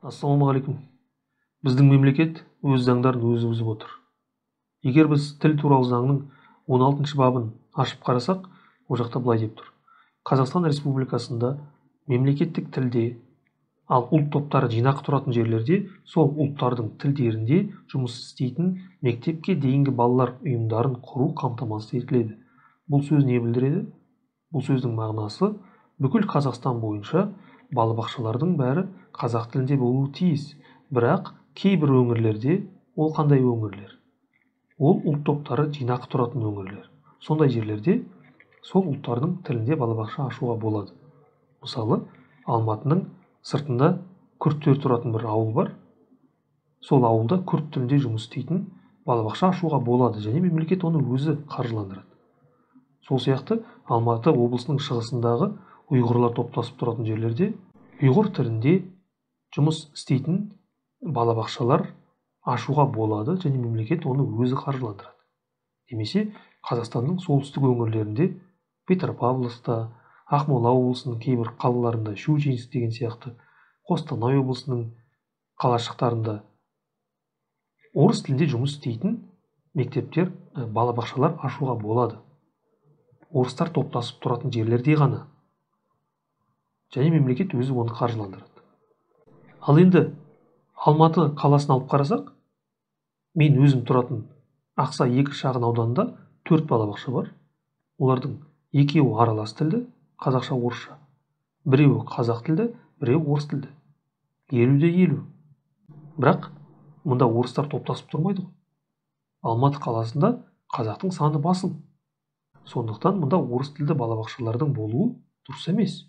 Ассалаумағалейкум. Біздің мемлекет өз заңдарын өзі бұзып отыр. Егер біз тіл туралы заңның 16 бабын ашып қарасақ, ол жақта былай деп тұр. Қазақстан Республикасында мемлекеттік тілде, ал ұлт топтары жинақы тұратын жерлерде сол ұлттардың тілдерінде жұмыс істейтін мектепке дейінгі балалар ұйымдарын құру қамтамасыз етіледі. Бұл сөз не білдіреді? Бұл сөздің мағынасы бүкіл Қазақстан бойынша балабақшалардың бәрі қазақ тілінде болуы тиіс. Бірақ кейбір өңірлерде, ол қандай өңірлер? Ол ұлт топтары жинақы тұратын өңірлер. Сондай жерлерде сол ұлттардың тілінде балабақша ашуға болады. Мысалы, Алматының сыртында күрттер тұратын бір ауыл бар. Сол ауылда күрт тілінде жұмыс істейтін балабақша ашуға болады, және мемлекет оны өзі қаржыландырады. Сол сияқты Алматы облысының шығысындағы ұйғырлар топтасып тұратын жерлерде ұйғыр тілінде жұмыс істейтін балабақшалар ашуға болады, және мемлекет оны өзі қаржыландырады. Немесе Қазақстанның солтүстік өңірлерінде Петропавловскта, Ақмола облысының кейбір қалаларында, Щучинск деген сияқты, Қостанай облысының қалашықтарында орыс тілінде жұмыс істейтін мектептер, балабақшалар ашуға болады. Орыстар топтасып тұратын жерлерде ғана. Және мемлекет өзі оны қаржыландырады. Ал енді Алматы қаласын алып қарасақ, мен өзім тұратын Ақсай 2 шағын ауданында 4 балабақша бар. Олардың екеуі аралас тілді, қазақша, орысша. Біреуі қазақ тілді, біреуі орыс тілді. 50-50. Бірақ мұнда орыстар топтасып тұрмайды ғой. Алматы қаласында қазақтың саны басым. Сондықтан мұнда орыс тілді балабақшалардың болуы дұрыс емес.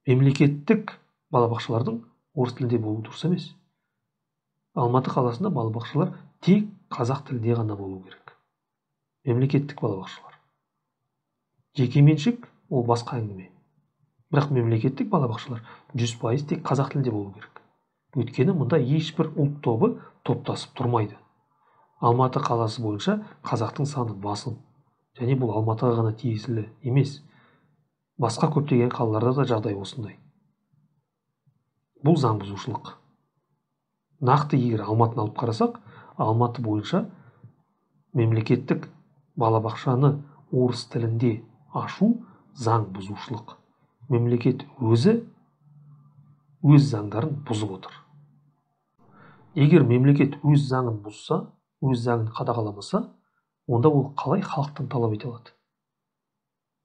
Мемлекеттік балабақшалардың орыс тілінде болуы дұрыс емес. Алматы қаласында балабақшалар тек қазақ тілінде ғана болу керек. Мемлекеттік балабақшалар. Жекеменшік ол басқа әңгіме. Бірақ мемлекеттік балабақшалар 100% тек қазақ тілінде болу керек. Өйткені мұнда ешбір ұлт тобы топтасып тұрмайды. Алматы қаласы бойынша қазақтың саны басым. Және бұл Алматыға ғана тиесілі емес. Басқа көптеген қалаларда да жағдай осындай. Бұл заң бұзушылық. Нақты егер Алматыны алып қарасақ, Алматы бойынша мемлекеттік балабақшаны орыс тілінде ашу заң бұзушылық. Мемлекет өзі өз заңдарын бұзып отыр. Егер мемлекет өз заңын бұзса, өз заңын қадағаламаса, онда ол қалай халықтан талап ете алады?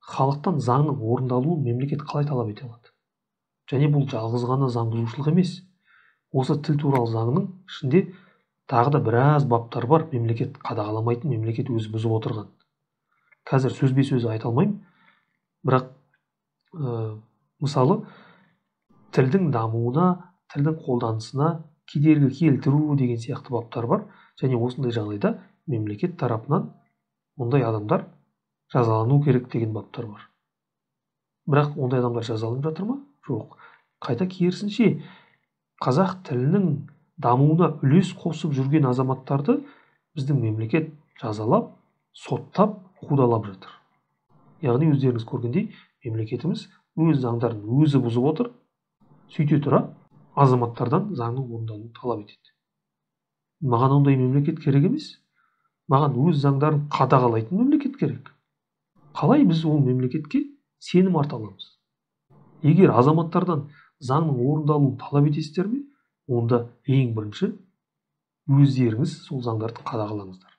Халықтан заңның орындалуын мемлекет қалай талап ете алады? Және бұл жалғыз ғана заң бұзушылық емес. Осы тіл туралы заңның ішінде тағы да біраз баптар бар, мемлекет қадағаламайтын, мемлекет өзі бұзып отырған. Қазір сөзбе-сөз айта алмаймын, бірақ мысалы тілдің дамуына, тілдің қолданысына кедергі келтіру деген сияқты баптар бар, және осындай жағдайда мемлекет тарапынан мұндай адамдар жазалану керек деген баптар бар. Бірақ ондай адамдар жазаланып жатыр ма? Жоқ. Қайта керісінше қазақ тілінің дамуына үлес қосып жүрген азаматтарды біздің мемлекет жазалап, соттап, қудалап жатыр. Яғни өздеріңіз көргендей, мемлекетіміз өз заңдарын өзі бұзып отыр, сөйте тұра азаматтардан заңның орындалуын талап етеді. Маған ондай мемлекет керек емес. Маған өз заңдарын қадағалайтын мемлекет керек. Қалай біз ол мемлекетке сенім арта аламыз? Егер азаматтардан заңның орындалуын талап етесіздер ме, онда ең бірінші өздеріңіз сол заңдарды қадағалаңыздар.